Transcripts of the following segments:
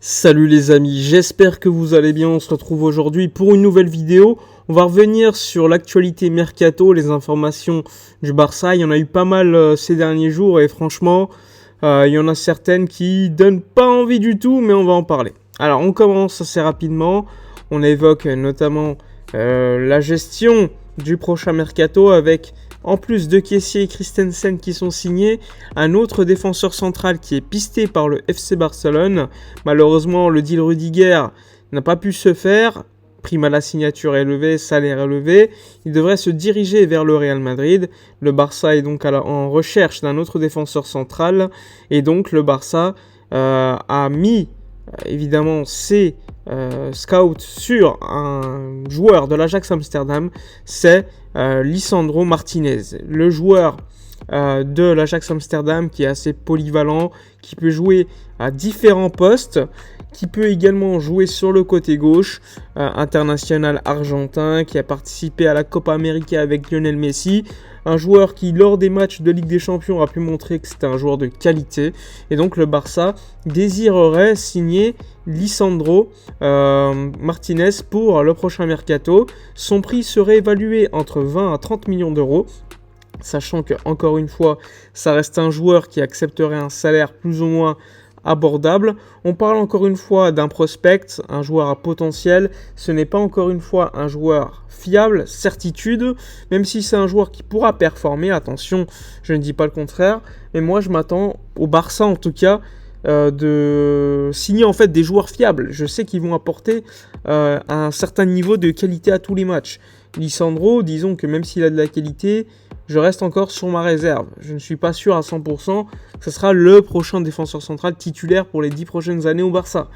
Salut les amis, j'espère que vous allez bien. On se retrouve aujourd'hui pour une nouvelle vidéo. On va revenir sur l'actualité mercato, les informations du Barça. Il y en a eu pas mal ces derniers jours et franchement, il y en a certaines qui donnent pas envie du tout, mais on va en parler. Alors on commence assez rapidement. On évoque notamment la gestion du prochain mercato avec, en plus de Kessié et Christensen qui sont signés, un autre défenseur central qui est pisté par le FC Barcelone. Malheureusement, le deal Rudiger n'a pas pu se faire. Prime à la signature élevée, salaire élevé. Il devrait se diriger vers le Real Madrid. Le Barça est donc en recherche d'un autre défenseur central. Et donc le Barça a mis évidemment ses scouts sur un joueur de l'Ajax Amsterdam. C'est Lisandro Martinez, le joueur de l'Ajax Amsterdam qui est assez polyvalent, qui peut jouer à différents postes, qui peut également jouer sur le côté gauche, international argentin, qui a participé à la Copa América avec Lionel Messi, un joueur qui lors des matchs de Ligue des Champions a pu montrer que c'était un joueur de qualité, et donc le Barça désirerait signer Lisandro Martinez pour le prochain mercato. Son prix serait évalué entre 20 à 30 millions d'euros, sachant que, encore une fois, ça reste un joueur qui accepterait un salaire plus ou moins abordable. On parle encore une fois d'un prospect, un joueur à potentiel. Ce n'est pas encore une fois un joueur fiable, certitude, même si c'est un joueur qui pourra performer. Attention, je ne dis pas le contraire, mais moi je m'attends au Barça en tout cas de signer en fait des joueurs fiables. Je sais qu'ils vont apporter un certain niveau de qualité à tous les matchs. Lisandro, disons que même s'il a de la qualité, je reste encore sur ma réserve. Je ne suis pas sûr à 100% que ce sera le prochain défenseur central titulaire pour les 10 prochaines années au Barça.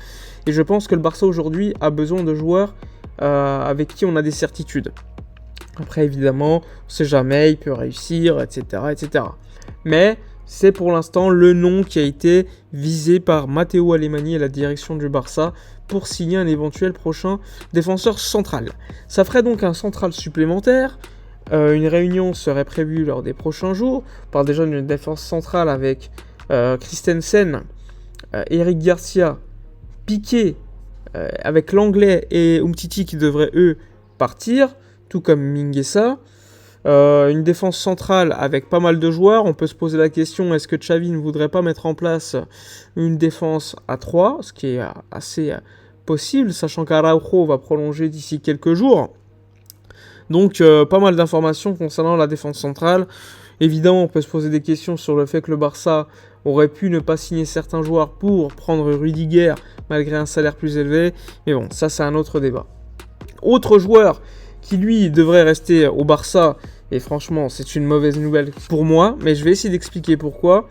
Et je pense que le Barça aujourd'hui a besoin de joueurs avec qui on a des certitudes. Après évidemment, on ne sait jamais, il peut réussir, etc. etc. Mais c'est pour l'instant le nom qui a été visé par Matteo Alemany et la direction du Barça pour signer un éventuel prochain défenseur central. Ça ferait donc un central supplémentaire. Une réunion serait prévue lors des prochains jours. On parle déjà d'une défense centrale avec Christensen, Eric Garcia, Piqué, avec l'anglais et Umtiti qui devraient eux partir, tout comme Mingueza. Une défense centrale avec pas mal de joueurs. On peut se poser la question, est-ce que Xavi ne voudrait pas mettre en place une défense à 3, ce qui est assez possible, sachant qu'Araujo va prolonger d'ici quelques jours. Donc pas mal d'informations concernant la défense centrale. Évidemment, on peut se poser des questions sur le fait que le Barça aurait pu ne pas signer certains joueurs pour prendre Rudiger malgré un salaire plus élevé. Mais bon, ça c'est un autre débat. Autre joueur qui lui devrait rester au Barça, et franchement c'est une mauvaise nouvelle pour moi, mais je vais essayer d'expliquer pourquoi,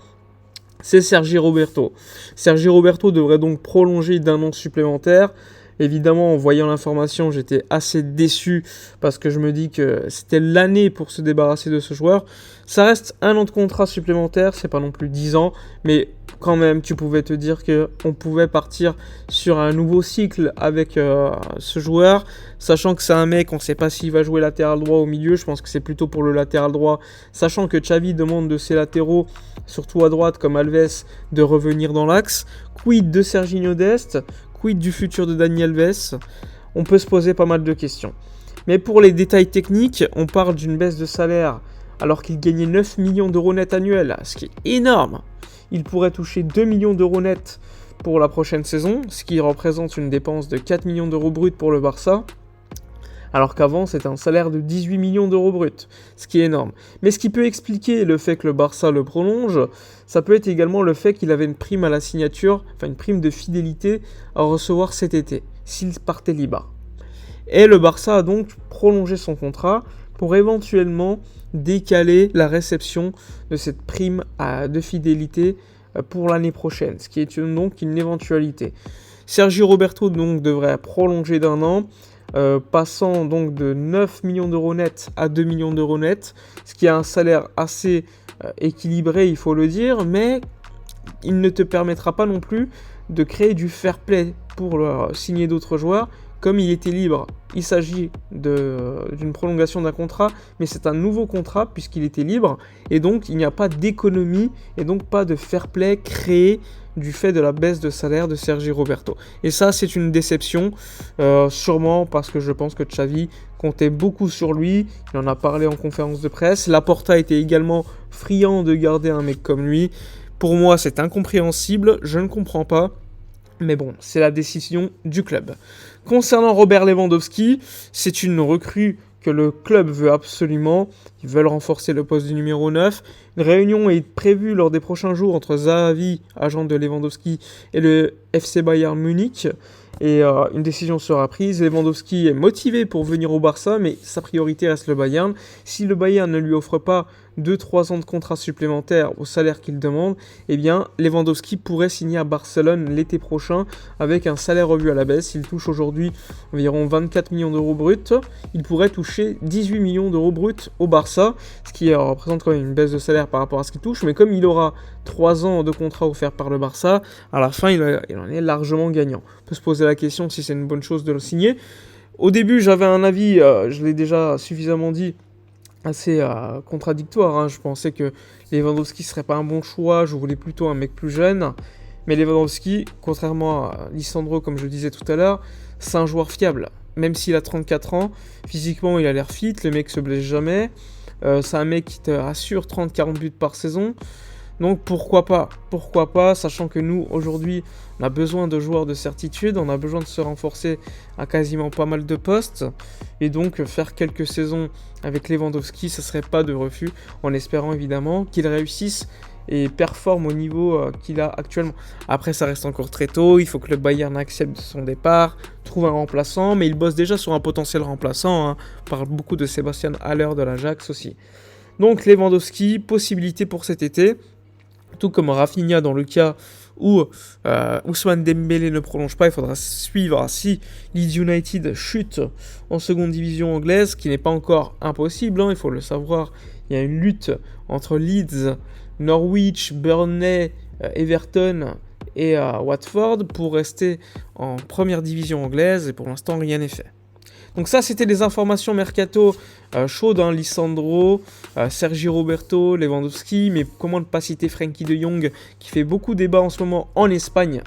c'est Sergi Roberto. Sergi Roberto devrait donc prolonger d'un an supplémentaire. Évidemment, en voyant l'information, j'étais assez déçu parce que je me dis que c'était l'année pour se débarrasser de ce joueur. Ça reste un an de contrat supplémentaire, c'est pas non plus 10 ans, mais quand même, tu pouvais te dire qu'on pouvait partir sur un nouveau cycle avec ce joueur, sachant que c'est un mec, on ne sait pas s'il va jouer latéral droit au milieu, je pense que c'est plutôt pour le latéral droit, sachant que Xavi demande de ses latéraux, surtout à droite comme Alves, de revenir dans l'axe. Quid de Sergiño Dest ? Quid du futur de Dani Alves ? On peut se poser pas mal de questions. Mais pour les détails techniques, on parle d'une baisse de salaire alors qu'il gagnait 9 millions d'euros net annuels, ce qui est énorme. Il pourrait toucher 2 millions d'euros net pour la prochaine saison, ce qui représente une dépense de 4 millions d'euros bruts pour le Barça, alors qu'avant c'était un salaire de 18 millions d'euros bruts, ce qui est énorme. Mais ce qui peut expliquer le fait que le Barça le prolonge, ça peut être également le fait qu'il avait une prime à la signature, enfin une prime de fidélité à recevoir cet été, s'il partait libre. Et le Barça a donc prolongé son contrat pour éventuellement décaler la réception de cette prime de fidélité pour l'année prochaine, ce qui est donc une éventualité. Sergi Roberto donc devrait prolonger d'un an, passant donc de 9 millions d'euros net à 2 millions d'euros net, ce qui a un salaire assez équilibré, il faut le dire, mais il ne te permettra pas non plus de créer du fair play pour signer d'autres joueurs, comme il était libre, il s'agit d'une prolongation d'un contrat, mais c'est un nouveau contrat puisqu'il était libre, et donc il n'y a pas d'économie, et donc pas de fair play créé du fait de la baisse de salaire de Sergi Roberto. Et ça, c'est une déception, sûrement parce que je pense que Xavi comptait beaucoup sur lui, il en a parlé en conférence de presse, Laporta était également friand de garder un mec comme lui. Pour moi, c'est incompréhensible, je ne comprends pas. Mais bon, c'est la décision du club. Concernant Robert Lewandowski, c'est une recrue que le club veut absolument. Ils veulent renforcer le poste du numéro 9. Une réunion est prévue lors des prochains jours entre Zahavi, agent de Lewandowski, et le FC Bayern Munich. Et une décision sera prise. Lewandowski est motivé pour venir au Barça, mais sa priorité reste le Bayern. Si le Bayern ne lui offre pas 2-3 ans de contrat supplémentaire au salaire qu'il demande, eh bien Lewandowski pourrait signer à Barcelone l'été prochain avec un salaire revu à la baisse. Il touche aujourd'hui environ 24 millions d'euros bruts. Il pourrait toucher 18 millions d'euros bruts au Barça, ce qui représente quand même une baisse de salaire par rapport à ce qu'il touche. Mais comme il aura 3 ans de contrat offert par le Barça, à la fin il en est largement gagnant. On peut se poser la question si c'est une bonne chose de le signer. Au début j'avais un avis, je l'ai déjà suffisamment dit, assez contradictoire, hein. Je pensais que Lewandowski serait pas un bon choix, je voulais plutôt un mec plus jeune, mais Lewandowski, contrairement à Lisandro comme je le disais tout à l'heure, c'est un joueur fiable, même s'il a 34 ans, physiquement il a l'air fit, le mec se blesse jamais, c'est un mec qui te rassure 30-40 buts par saison. Donc pourquoi pas, sachant que nous, aujourd'hui, on a besoin de joueurs de certitude, on a besoin de se renforcer à quasiment pas mal de postes, et donc faire quelques saisons avec Lewandowski, ça serait pas de refus, en espérant évidemment qu'il réussisse et performe au niveau qu'il a actuellement. Après, ça reste encore très tôt, il faut que le Bayern accepte son départ, trouve un remplaçant, mais il bosse déjà sur un potentiel remplaçant, hein. On parle beaucoup de Sébastien Haller de l'Ajax aussi. Donc Lewandowski, possibilité pour cet été, tout comme Rafinha dans le cas où Ousmane Dembélé ne prolonge pas. Il faudra suivre si Leeds United chute en seconde division anglaise, qui n'est pas encore impossible, hein, il faut le savoir. Il y a une lutte entre Leeds, Norwich, Burnley, Everton et Watford pour rester en première division anglaise, et pour l'instant rien n'est fait. Donc ça, c'était les informations mercato chaudes, hein, Lisandro, Sergi Roberto, Lewandowski, mais comment ne pas citer Frenkie de Jong, qui fait beaucoup débat en ce moment en Espagne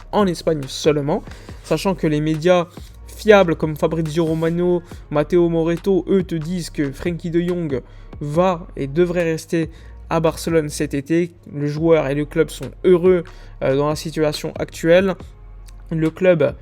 seulement, sachant que les médias fiables comme Fabrizio Romano, Matteo Moretto, eux te disent que Frenkie de Jong va et devrait rester à Barcelone cet été. Le joueur et le club sont heureux dans la situation actuelle. Le club,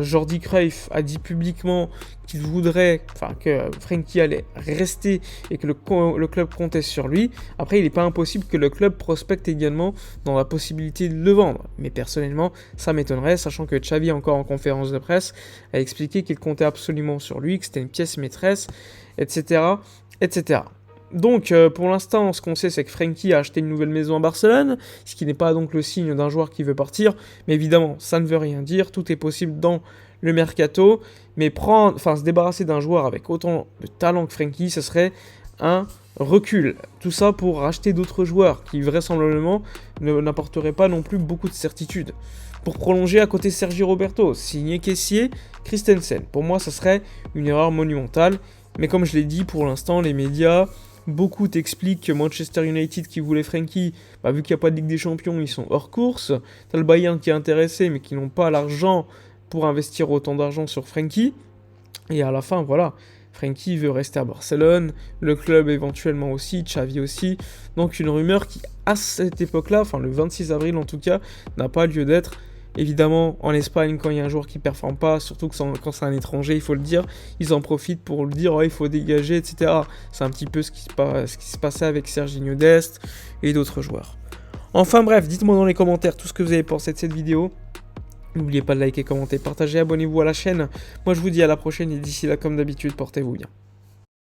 Jordi Cruyff a dit publiquement qu'il voudrait, que Frenkie allait rester et que le club comptait sur lui. Après, il n'est pas impossible que le club prospecte également dans la possibilité de le vendre. Mais personnellement, ça m'étonnerait, sachant que Xavi, encore en conférence de presse, a expliqué qu'il comptait absolument sur lui, que c'était une pièce maîtresse, etc., etc. Donc, pour l'instant, ce qu'on sait, c'est que Frenkie a acheté une nouvelle maison à Barcelone, ce qui n'est pas donc le signe d'un joueur qui veut partir. Mais évidemment, ça ne veut rien dire. Tout est possible dans le mercato. Mais se débarrasser d'un joueur avec autant de talent que Frenkie, ce serait un recul. Tout ça pour racheter d'autres joueurs qui, vraisemblablement, n'apporteraient pas non plus beaucoup de certitude. Pour prolonger à côté Sergi Roberto, signer Kessié, Christensen. Pour moi, ça serait une erreur monumentale. Mais comme je l'ai dit, pour l'instant, les médias... Beaucoup t'expliquent que Manchester United qui voulait Frenkie, vu qu'il n'y a pas de Ligue des Champions, ils sont hors course. T'as le Bayern qui est intéressé, mais qui n'ont pas l'argent pour investir autant d'argent sur Frenkie. Et à la fin, voilà, Frenkie veut rester à Barcelone, le club éventuellement aussi, Xavi aussi. Donc une rumeur qui, à cette époque-là, le 26 avril en tout cas, n'a pas lieu d'être. Évidemment, en Espagne, quand il y a un joueur qui ne performe pas, surtout quand c'est un étranger, il faut le dire, ils en profitent pour le dire, il faut dégager, etc. C'est un petit peu ce qui se passait avec Serginho Dest et d'autres joueurs. Enfin bref, dites-moi dans les commentaires tout ce que vous avez pensé de cette vidéo. N'oubliez pas de liker, commenter, partager, abonnez-vous à la chaîne. Moi je vous dis à la prochaine et d'ici là, comme d'habitude, portez-vous bien.